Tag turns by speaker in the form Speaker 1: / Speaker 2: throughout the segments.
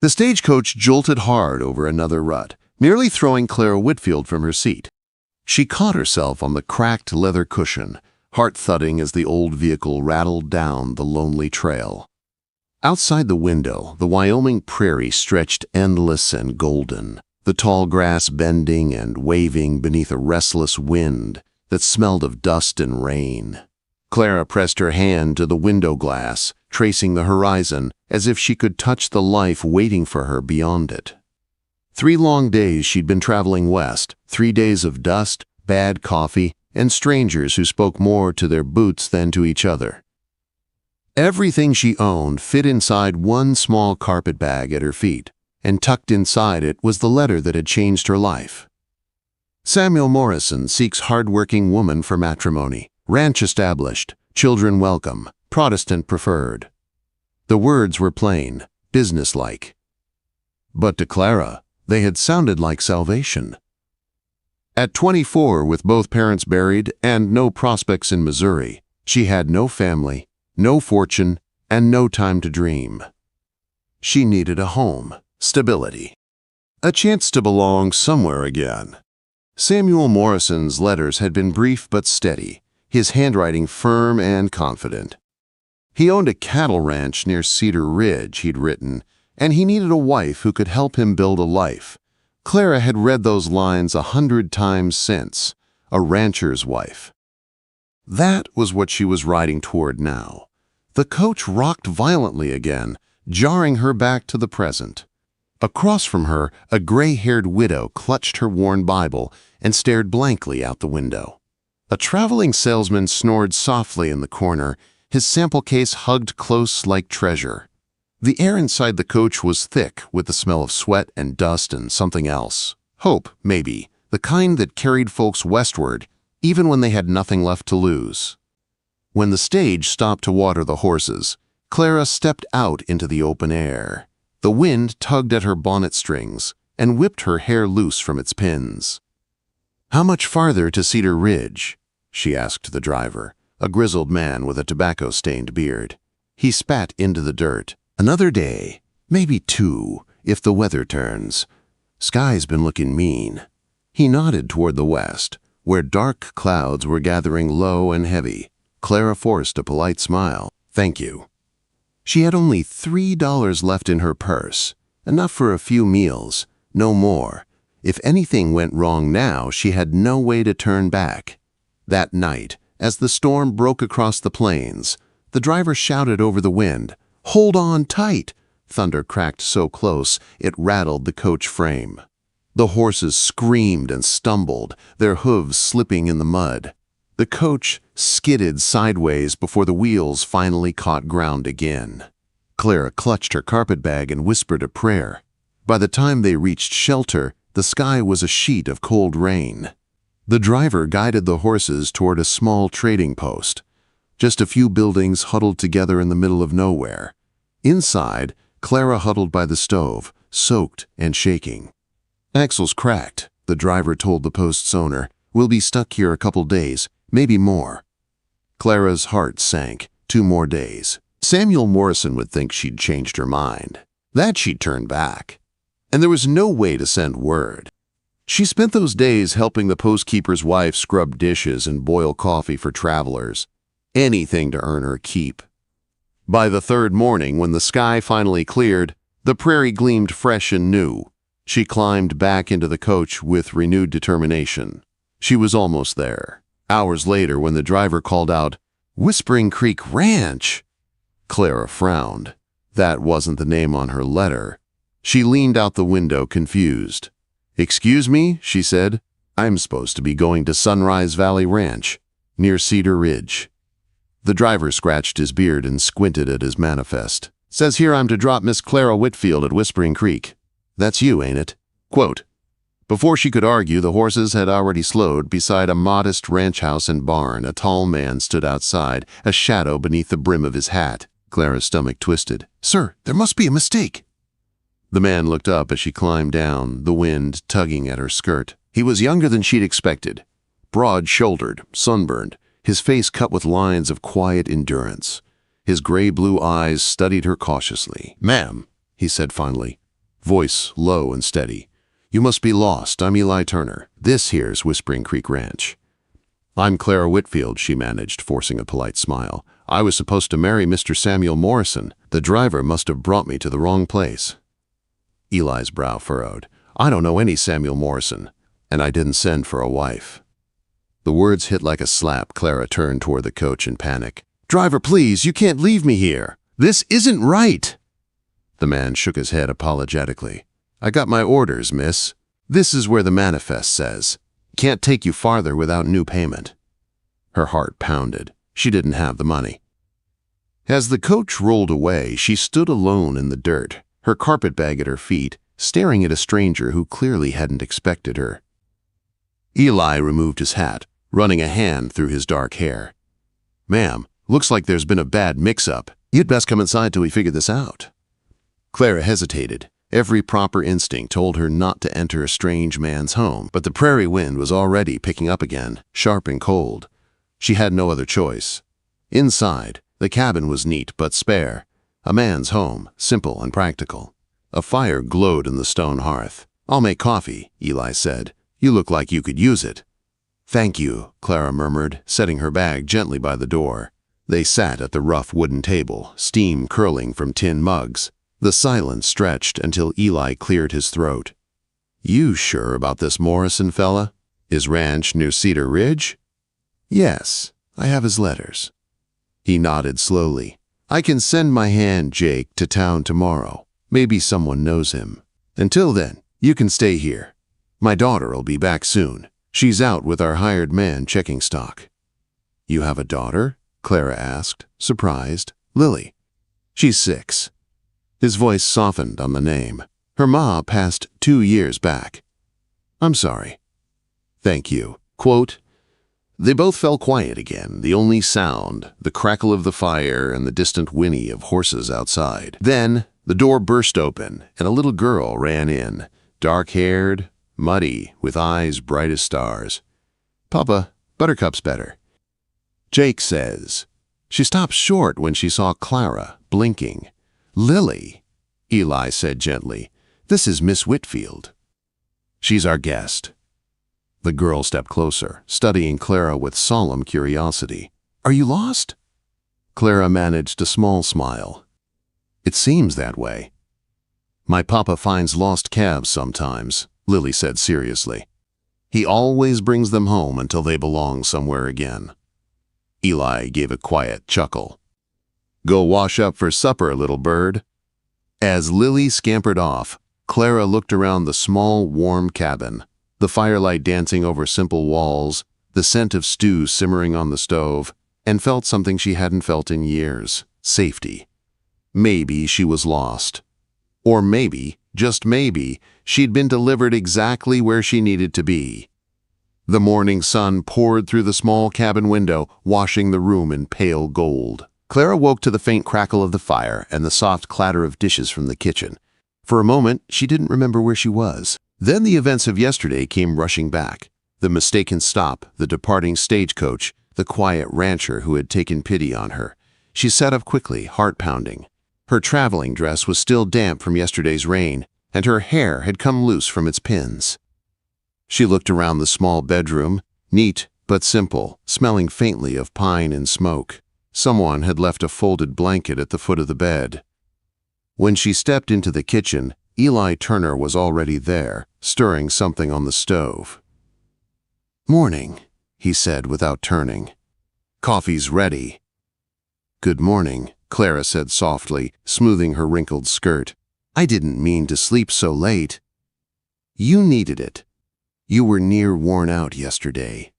Speaker 1: The stagecoach jolted hard over another rut, nearly throwing Clara Whitfield from her seat. She caught herself on the cracked leather cushion, heart thudding as the old vehicle rattled down the lonely trail. Outside the window, the Wyoming prairie stretched endless and golden, the tall grass bending and waving beneath a restless wind that smelled of dust and rain. Clara pressed her hand to the window glass, tracing the horizon as if she could touch the life waiting for her beyond it. 3 long days she'd been traveling west, 3 days of dust, bad coffee, and strangers who spoke more to their boots than to each other. Everything she owned fit inside one small carpet bag at her feet, and tucked inside it was the letter that had changed her life. Samuel Morrison seeks hard-working woman for matrimony, ranch established, children welcome, Protestant preferred. The words were plain, businesslike. But to Clara, they had sounded like salvation. At 24, with both parents buried and no prospects in Missouri, she had no family, no fortune, and no time to dream. She needed a home, stability, a chance to belong somewhere again. Samuel Morrison's letters had been brief but steady, his handwriting firm and confident. He owned a cattle ranch near Cedar Ridge, he'd written, and he needed a wife who could help him build a life. Clara had read those lines 100 times since, a rancher's wife. That was what she was riding toward now. The coach rocked violently again, jarring her back to the present. Across from her, a gray-haired widow clutched her worn Bible and stared blankly out the window. A traveling salesman snored softly in the corner, his sample case hugged close like treasure. The air inside the coach was thick with the smell of sweat and dust and something else. Hope, maybe, the kind that carried folks westward, even when they had nothing left to lose. When the stage stopped to water the horses, Clara stepped out into the open air. The wind tugged at her bonnet strings and whipped her hair loose from its pins. "How much farther to Cedar Ridge?" she asked the driver, a grizzled man with a tobacco-stained beard. He spat into the dirt. "Another day, maybe 2, if the weather turns. Sky's been looking mean." He nodded toward the west, where dark clouds were gathering low and heavy. Clara forced a polite smile. "Thank you." She had only $3 left in her purse, enough for a few meals, no more. If anything went wrong now, she had no way to turn back. That night, as the storm broke across the plains, the driver shouted over the wind, "Hold on tight!" Thunder cracked so close it rattled the coach frame. The horses screamed and stumbled, their hooves slipping in the mud. The coach skidded sideways before the wheels finally caught ground again. Clara clutched her carpetbag and whispered a prayer. By the time they reached shelter, the sky was a sheet of cold rain. The driver guided the horses toward a small trading post. Just a few buildings huddled together in the middle of nowhere. Inside, Clara huddled by the stove, soaked and shaking. "Axle's cracked," the driver told the post's owner. "We'll be stuck here a couple days, maybe more." Clara's heart sank. 2 more days. Samuel Morrison would think she'd changed her mind. That she'd turn back. And there was no way to send word. She spent those days helping the postkeeper's wife scrub dishes and boil coffee for travelers. Anything to earn her keep. By the 3rd morning, when the sky finally cleared, the prairie gleamed fresh and new. She climbed back into the coach with renewed determination. She was almost there. Hours later, when the driver called out, "Whispering Creek Ranch," Clara frowned. That wasn't the name on her letter. She leaned out the window, confused. "Excuse me," she said. "I'm supposed to be going to Sunrise Valley Ranch, near Cedar Ridge." The driver scratched his beard and squinted at his manifest. "Says here I'm to drop Miss Clara Whitfield at Whispering Creek. That's you, ain't it?" Quote. Before she could argue, the horses had already slowed beside a modest ranch house and barn. A tall man stood outside, a shadow beneath the brim of his hat. Clara's stomach twisted. "Sir, there must be a mistake." The man looked up as she climbed down, the wind tugging at her skirt. He was younger than she'd expected. Broad-shouldered, sunburned, his face cut with lines of quiet endurance. His gray-blue eyes studied her cautiously. "Ma'am," he said finally, voice low and steady. "You must be lost. I'm Eli Turner. This here's Whispering Creek Ranch." "I'm Clara Whitfield," she managed, forcing a polite smile. "I was supposed to marry Mr. Samuel Morrison. The driver must have brought me to the wrong place." Eli's brow furrowed. "I don't know any Samuel Morrison, and I didn't send for a wife." The words hit like a slap. Clara turned toward the coach in panic. "Driver, please, you can't leave me here. This isn't right." The man shook his head apologetically. "I got my orders, miss. This is where the manifest says. Can't take you farther without new payment." Her heart pounded. She didn't have the money. As the coach rolled away, she stood alone in the dirt, her carpetbag at her feet, staring at a stranger who clearly hadn't expected her. Eli removed his hat, running a hand through his dark hair. "Ma'am, looks like there's been a bad mix-up. You'd best come inside till we figure this out." Clara hesitated. Every proper instinct told her not to enter a strange man's home, but the prairie wind was already picking up again, sharp and cold. She had no other choice. Inside, the cabin was neat but spare. A man's home, simple and practical. A fire glowed in the stone hearth. "I'll make coffee," Eli said. "You look like you could use it." "Thank you," Clara murmured, setting her bag gently by the door. They sat at the rough wooden table, steam curling from tin mugs. The silence stretched until Eli cleared his throat. "You sure about this Morrison fella? His ranch near Cedar Ridge?" "Yes, I have his letters." He nodded slowly. "I can send my hand, Jake, to town tomorrow. Maybe someone knows him. Until then, you can stay here. My daughter'll be back soon. She's out with our hired man checking stock." "You have a daughter?" Clara asked, surprised. "Lily. She's 6. His voice softened on the name. "Her ma passed 2 years back." "I'm sorry." "Thank you." Quote, they both fell quiet again, the only sound, the crackle of the fire and the distant whinny of horses outside. Then the door burst open and a little girl ran in, dark-haired, muddy, with eyes bright as stars. "Papa, Buttercup's better," Jake says. She stopped short when she saw Clara, blinking. "Lily," Eli said gently, "this is Miss Whitfield. She's our guest." The girl stepped closer, studying Clara with solemn curiosity. "Are you lost?" Clara managed a small smile. "It seems that way." "My papa finds lost calves sometimes," Lily said seriously. "He always brings them home until they belong somewhere again." Eli gave a quiet chuckle. "Go wash up for supper, little bird." As Lily scampered off, Clara looked around the small, warm cabin, the firelight dancing over simple walls, the scent of stew simmering on the stove, and felt something she hadn't felt in years: safety. Maybe she was lost. Or maybe, just maybe, she'd been delivered exactly where she needed to be. The morning sun poured through the small cabin window, washing the room in pale gold. Clara woke to the faint crackle of the fire and the soft clatter of dishes from the kitchen. For a moment, she didn't remember where she was. Then the events of yesterday came rushing back. The mistaken stop, the departing stagecoach, the quiet rancher who had taken pity on her. She sat up quickly, heart pounding. Her traveling dress was still damp from yesterday's rain, and her hair had come loose from its pins. She looked around the small bedroom, neat but simple, smelling faintly of pine and smoke. Someone had left a folded blanket at the foot of the bed. When she stepped into the kitchen, Eli Turner was already there, stirring something on the stove. "Morning," he said without turning. "Coffee's ready." "Good morning," Clara said softly, smoothing her wrinkled skirt. "I didn't mean to sleep so late." "You needed it. You were near worn out yesterday."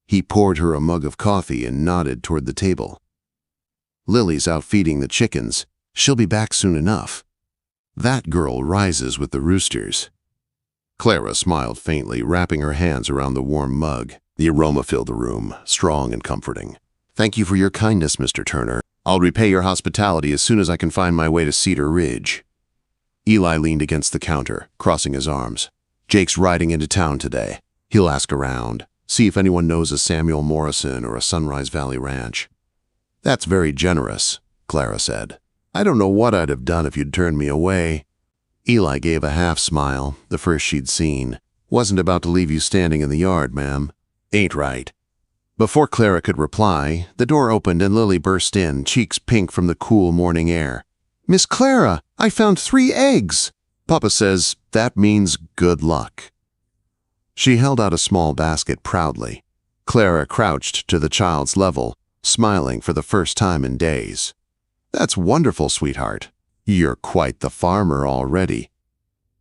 Speaker 1: He poured her a mug of coffee and nodded toward the table. "Lily's out feeding the chickens. She'll be back soon enough. That girl rises with the roosters." Clara smiled faintly, wrapping her hands around the warm mug. The aroma filled the room, strong and comforting. "Thank you for your kindness, Mr. Turner. I'll repay your hospitality as soon as I can find my way to Cedar Ridge." Eli leaned against the counter, crossing his arms. "Jake's riding into town today. He'll ask around, see if anyone knows a Samuel Morrison or a Sunrise Valley ranch." "That's very generous," Clara said. "I don't know what I'd have done if you'd turned me away." Eli gave a half-smile, the first she'd seen. Wasn't about to leave you standing in the yard, ma'am. Ain't right. Before Clara could reply, the door opened and Lily burst in, cheeks pink from the cool morning air. Miss Clara, I found 3 eggs. Papa says that means good luck. She held out a small basket proudly. Clara crouched to the child's level, smiling for the first time in days. That's wonderful, sweetheart. You're quite the farmer already.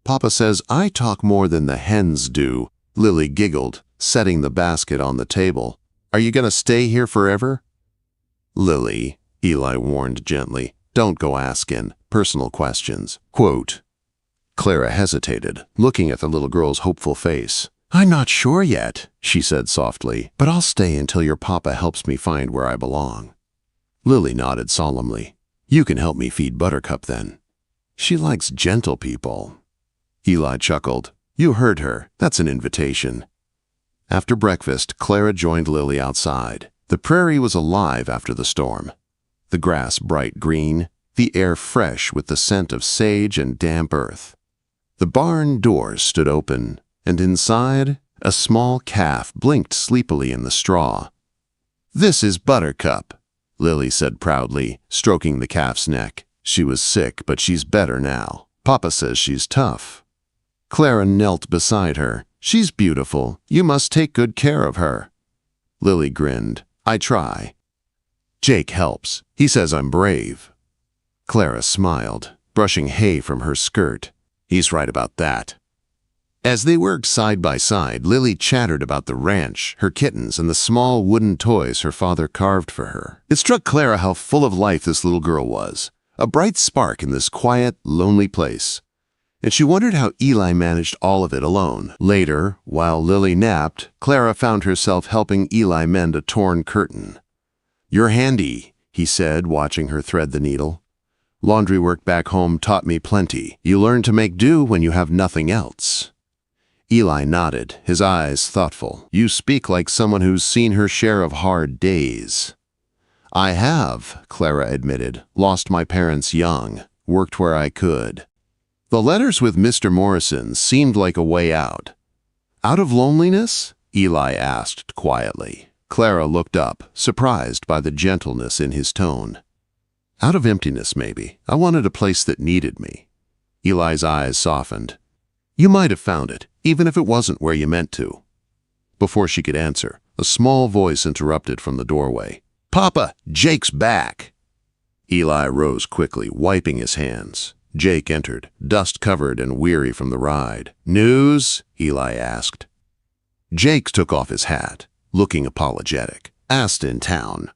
Speaker 1: Papa says I talk more than the hens do, Lily giggled, setting the basket on the table. Are you going to stay here forever? Lily, Eli warned gently, don't go asking personal questions. Quote. Clara hesitated, looking at the little girl's hopeful face. I'm not sure yet, she said softly, but I'll stay until your papa helps me find where I belong. Lily nodded solemnly. You can help me feed Buttercup then. She likes gentle people. Eli chuckled. You heard her. That's an invitation. After breakfast, Clara joined Lily outside. The prairie was alive after the storm. The grass bright green, the air fresh with the scent of sage and damp earth. The barn doors stood open, and inside, a small calf blinked sleepily in the straw. This is Buttercup, Lily said proudly, stroking the calf's neck. She was sick, but she's better now. Papa says she's tough. Clara knelt beside her. She's beautiful. You must take good care of her. Lily grinned. I try. Jake helps. He says I'm brave. Clara smiled, brushing hay from her skirt. He's right about that. As they worked side by side, Lily chattered about the ranch, her kittens, and the small wooden toys her father carved for her. It struck Clara how full of life this little girl was, a bright spark in this quiet, lonely place. And she wondered how Eli managed all of it alone. Later, while Lily napped, Clara found herself helping Eli mend a torn curtain. You're handy, he said, watching her thread the needle. Laundry work back home taught me plenty. You learn to make do when you have nothing else. Eli nodded, his eyes thoughtful. You speak like someone who's seen her share of hard days. I have, Clara admitted. Lost my parents young. Worked where I could. The letters with Mr. Morrison seemed like a way out. Out of loneliness? Eli asked quietly. Clara looked up, surprised by the gentleness in his tone. Out of emptiness, maybe. I wanted a place that needed me. Eli's eyes softened. You might have found it, even if it wasn't where you meant to. Before she could answer, a small voice interrupted from the doorway. Papa, Jake's back. Eli rose quickly, wiping his hands. Jake entered, dust-covered and weary from the ride. News? Eli asked. Jake took off his hat, looking apologetic. Asked in town.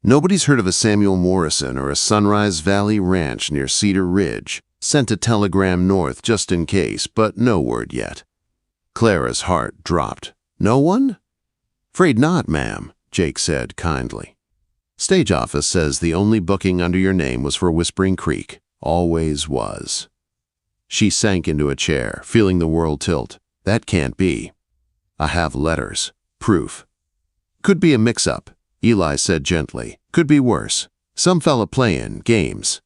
Speaker 1: Nobody's heard of a Samuel Morrison or a Sunrise Valley ranch near Cedar Ridge. Sent a telegram north just in case, but no word yet. Clara's heart dropped. No one? Afraid not, ma'am, Jake said kindly. Stage office says the only booking under your name was for Whispering Creek. Always was. She sank into a chair, feeling the world tilt. That can't be. I have letters. Proof. Could be a mix-up, Eli said gently. Could be worse. Some fella playing games.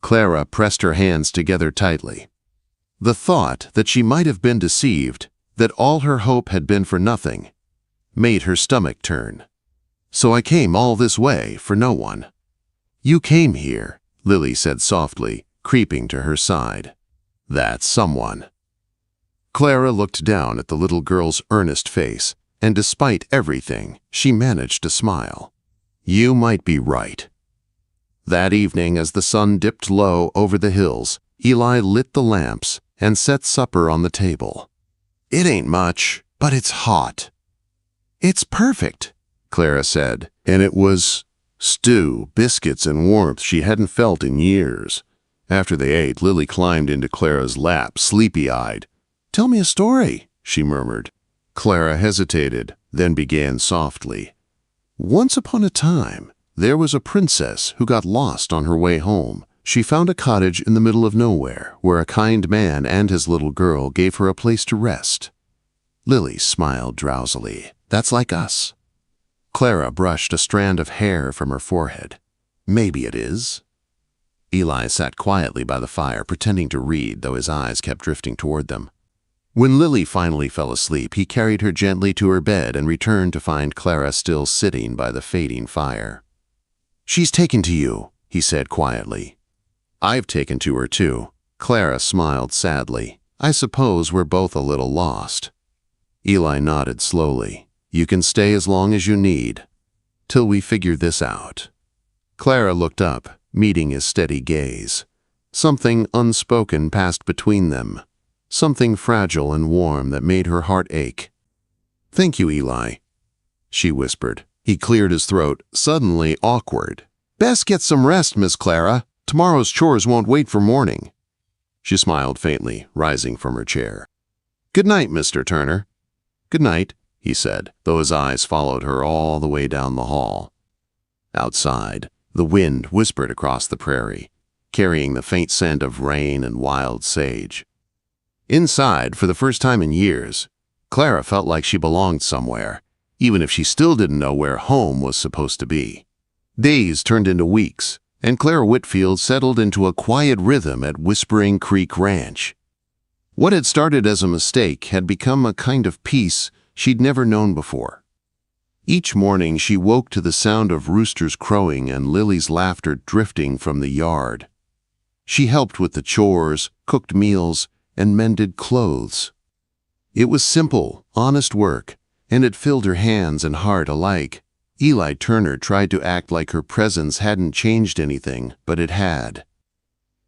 Speaker 1: Clara pressed her hands together tightly. The thought that she might have been deceived, that all her hope had been for nothing, made her stomach turn. So I came all this way for no one. You came here, Lily said softly, creeping to her side. That's someone. Clara looked down at the little girl's earnest face, and despite everything, she managed to smile. You might be right. That evening, as the sun dipped low over the hills, Eli lit the lamps and set supper on the table. It ain't much, but it's hot. It's perfect, Clara said, and it was stew, biscuits, and warmth she hadn't felt in years. After they ate, Lily climbed into Clara's lap, sleepy-eyed. Tell me a story, she murmured. Clara hesitated, then began softly. Once upon a time, there was a princess who got lost on her way home. She found a cottage in the middle of nowhere, where a kind man and his little girl gave her a place to rest. Lily smiled drowsily. That's like us. Clara brushed a strand of hair from her forehead. Maybe it is. Eli sat quietly by the fire, pretending to read, though his eyes kept drifting toward them. When Lily finally fell asleep, he carried her gently to her bed and returned to find Clara still sitting by the fading fire. "She's taken to you," he said quietly. "I've taken to her too." Clara smiled sadly. "I suppose we're both a little lost." Eli nodded slowly. "You can stay as long as you need, till we figure this out." Clara looked up, meeting his steady gaze. Something unspoken passed between them, something fragile and warm that made her heart ache. "Thank you, Eli," she whispered. He cleared his throat, suddenly awkward. "Best get some rest, Miss Clara. Tomorrow's chores won't wait for morning." She smiled faintly, rising from her chair. "Good night, Mr. Turner." "Good night," he said, though his eyes followed her all the way down the hall. Outside, the wind whispered across the prairie, carrying the faint scent of rain and wild sage. Inside, for the first time in years, Clara felt like she belonged somewhere, even if she still didn't know where home was supposed to be. Days turned into weeks, and Clara Whitfield settled into a quiet rhythm at Whispering Creek Ranch. What had started as a mistake had become a kind of peace she'd never known before. Each morning she woke to the sound of roosters crowing and Lily's laughter drifting from the yard. She helped with the chores, cooked meals, and mended clothes. It was simple, honest work, and it filled her hands and heart alike. Eli Turner tried to act like her presence hadn't changed anything, but it had.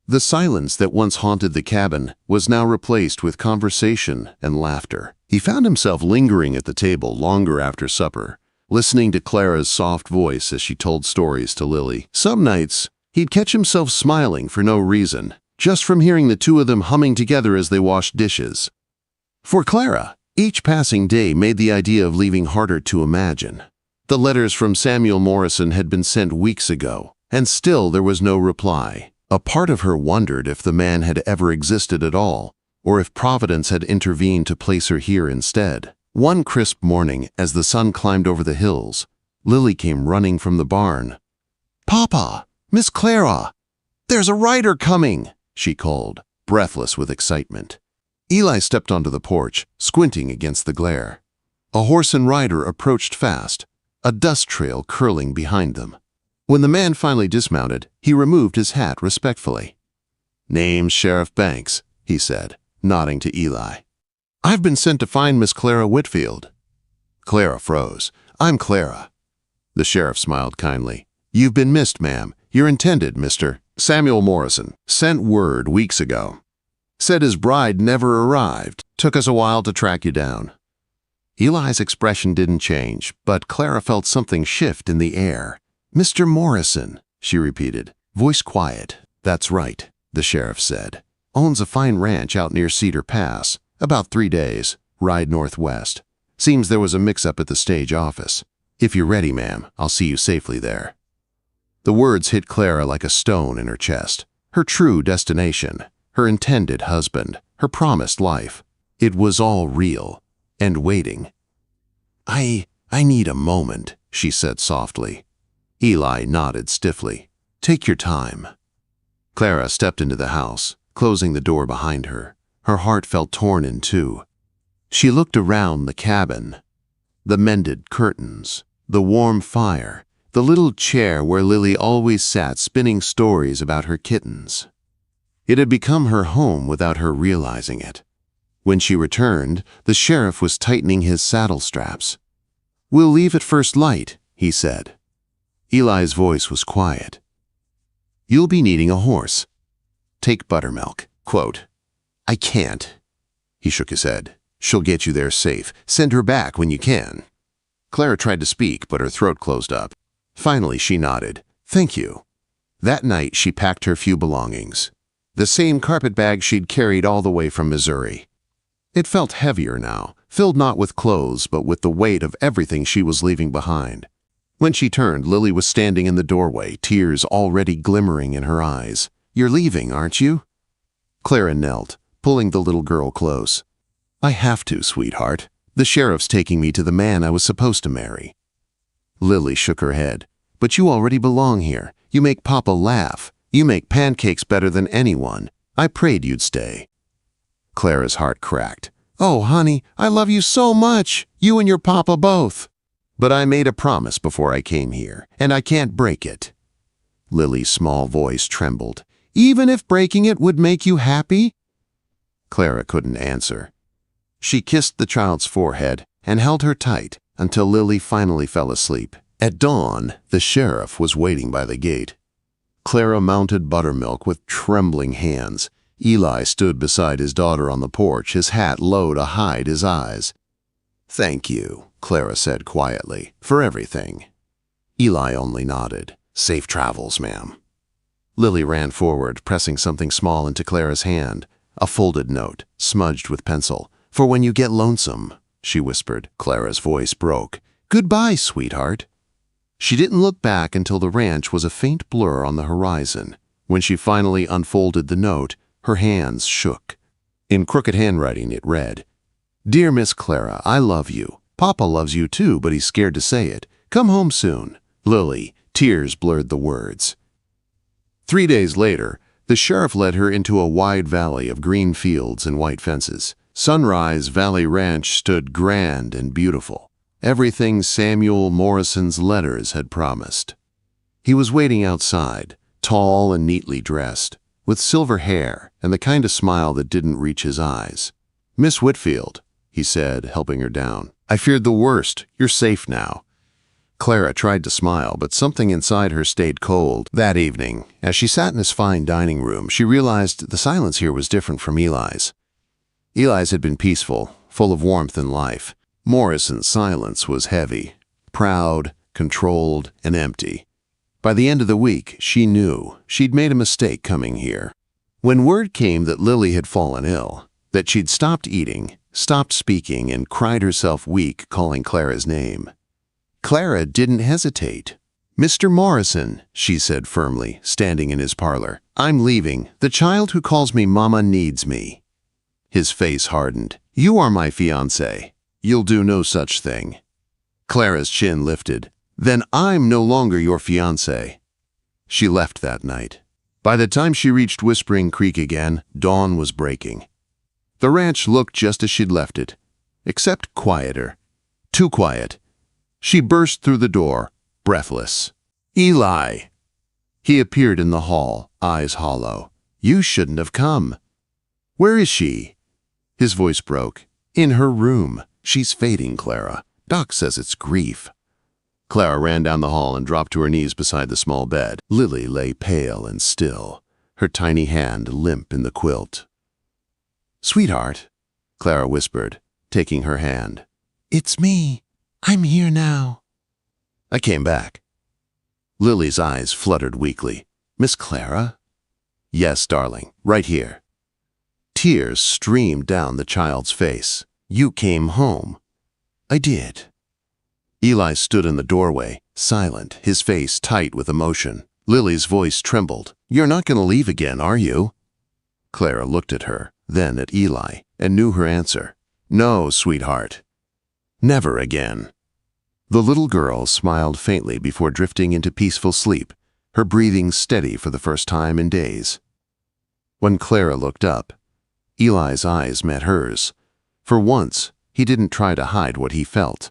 Speaker 1: The silence that once haunted the cabin was now replaced with conversation and laughter. He found himself lingering at the table longer after supper, listening to Clara's soft voice as she told stories to Lily. Some nights, he'd catch himself smiling for no reason, just from hearing the two of them humming together as they washed dishes. For Clara, each passing day made the idea of leaving harder to imagine. The letters from Samuel Morrison had been sent weeks ago, and still there was no reply. A part of her wondered if the man had ever existed at all, or if Providence had intervened to place her here instead. One crisp morning, as the sun climbed over the hills, Lily came running from the barn. "Papa! Miss Clara! There's a rider coming!" she called, breathless with excitement. Eli stepped onto the porch, squinting against the glare. A horse and rider approached fast, a dust trail curling behind them. When the man finally dismounted, he removed his hat respectfully. "Name's Sheriff Banks," he said, nodding to Eli. "I've been sent to find Miss Clara Whitfield." Clara froze. "I'm Clara." The sheriff smiled kindly. "You've been missed, ma'am. You're intended, Mr. Samuel Morrison. Sent word weeks ago. Said his bride never arrived. Took us a while to track you down." Eli's expression didn't change, but Clara felt something shift in the air. "Mr. Morrison," she repeated, voice quiet. "That's right," the sheriff said. "Owns a fine ranch out near Cedar Pass. About 3 days. Ride northwest. Seems there was a mix-up at the stage office. If you're ready, ma'am, I'll see you safely there." The words hit Clara like a stone in her chest. Her true destination, her intended husband, her promised life. It was all real and waiting. I need a moment," she said softly. Eli nodded stiffly. "Take your time." Clara stepped into the house, closing the door behind her. Her heart felt torn in two. She looked around the cabin. The mended curtains, the warm fire, the little chair where Lily always sat spinning stories about her kittens. It had become her home without her realizing it. When she returned, the sheriff was tightening his saddle straps. "We'll leave at first light," he said. Eli's voice was quiet. "You'll be needing a horse. Take Buttermilk." Quote, "I can't." He shook his head. "She'll get you there safe. Send her back when you can." Clara tried to speak, but her throat closed up. Finally, she nodded. "Thank you." That night, she packed her few belongings. The same carpet bag she'd carried all the way from Missouri. It felt heavier now, filled not with clothes, but with the weight of everything she was leaving behind. When she turned, Lily was standing in the doorway, tears already glimmering in her eyes. "You're leaving, aren't you?" Clara knelt, pulling the little girl close. "I have to, sweetheart. The sheriff's taking me to the man I was supposed to marry." Lily shook her head. "But you already belong here. You make Papa laugh. You make pancakes better than anyone. I prayed you'd stay." Clara's heart cracked. "Oh, honey, I love you so much. You and your papa both. But I made a promise before I came here, and I can't break it." Lily's small voice trembled. "Even if breaking it would make you happy?" Clara couldn't answer. She kissed the child's forehead and held her tight until Lily finally fell asleep. At dawn, the sheriff was waiting by the gate. Clara mounted Buttermilk with trembling hands. Eli stood beside his daughter on the porch, his hat low to hide his eyes. "Thank you," Clara said quietly, "for everything." Eli only nodded. "Safe travels, ma'am." Lily ran forward, pressing something small into Clara's hand, a folded note, smudged with pencil. "For when you get lonesome," she whispered. Clara's voice broke. "Goodbye, sweetheart." She didn't look back until the ranch was a faint blur on the horizon. When she finally unfolded the note, her hands shook. In crooked handwriting it read, "Dear Miss Clara, I love you. Papa loves you too, but he's scared to say it. Come home soon. Lily." Tears blurred the words. 3 days later, the sheriff led her into a wide valley of green fields and white fences. Sunrise Valley Ranch stood grand and beautiful. Everything Samuel Morrison's letters had promised. He was waiting outside, tall and neatly dressed, with silver hair and the kind of smile that didn't reach his eyes. "Miss Whitfield," he said, helping her down. "I feared the worst. You're safe now." Clara tried to smile, but something inside her stayed cold. That evening, as she sat in his fine dining room, she realized the silence here was different from Eli's. Eli's had been peaceful, full of warmth and life. Morrison's silence was heavy, proud, controlled, and empty. By the end of the week, she knew she'd made a mistake coming here. When word came that Lily had fallen ill, that she'd stopped eating, stopped speaking, and cried herself weak calling Clara's name, Clara didn't hesitate. "Mr. Morrison," she said firmly, standing in his parlor, "I'm leaving. The child who calls me Mama needs me." His face hardened. "You are my fiancé. You'll do no such thing." Clara's chin lifted. "Then I'm no longer your fiancé." She left that night. By the time she reached Whispering Creek again, dawn was breaking. The ranch looked just as she'd left it, except quieter. Too quiet. She burst through the door, breathless. "Eli!" He appeared in the hall, eyes hollow. "You shouldn't have come." "Where is she?" His voice broke. "In her room. She's fading, Clara. Doc says it's grief." Clara ran down the hall and dropped to her knees beside the small bed. Lily lay pale and still, her tiny hand limp in the quilt. "Sweetheart," Clara whispered, taking her hand. "It's me. I'm here now." "I came back." Lily's eyes fluttered weakly. "Miss Clara?" "Yes, darling, right here." Tears streamed down the child's face. "You came home." "I did." Eli stood in the doorway, silent, his face tight with emotion. Lily's voice trembled. "You're not going to leave again, are you?" Clara looked at her, then at Eli, and knew her answer. "No, sweetheart. Never again." The little girl smiled faintly before drifting into peaceful sleep, her breathing steady for the first time in days. When Clara looked up, Eli's eyes met hers. For once, he didn't try to hide what he felt.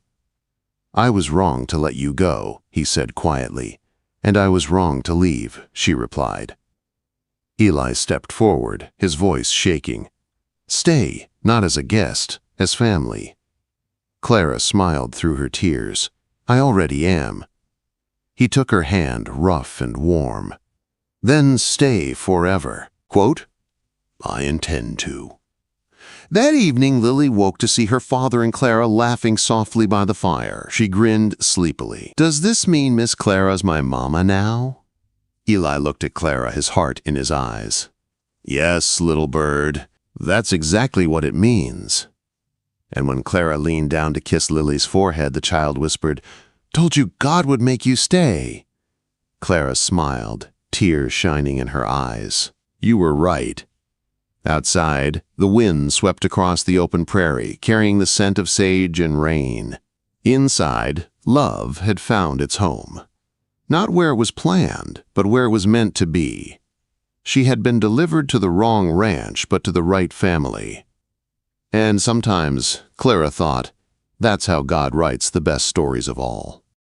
Speaker 1: "I was wrong to let you go," he said quietly. "And I was wrong to leave," she replied. Eli stepped forward, his voice shaking. "Stay, not as a guest, as family." Clara smiled through her tears. "I already am." He took her hand, rough and warm. "Then stay forever." Quote, "I intend to." That evening, Lily woke to see her father and Clara laughing softly by the fire. She grinned sleepily. "Does this mean Miss Clara's my mama now?" Eli looked at Clara, his heart in his eyes. "Yes, little bird, that's exactly what it means." And when Clara leaned down to kiss Lily's forehead, the child whispered, "Told you God would make you stay." Clara smiled, tears shining in her eyes. "You were right." Outside, the wind swept across the open prairie, carrying the scent of sage and rain. Inside, love had found its home. Not where it was planned, but where it was meant to be. She had been delivered to the wrong ranch, but to the right family. And sometimes, Clara thought, that's how God writes the best stories of all.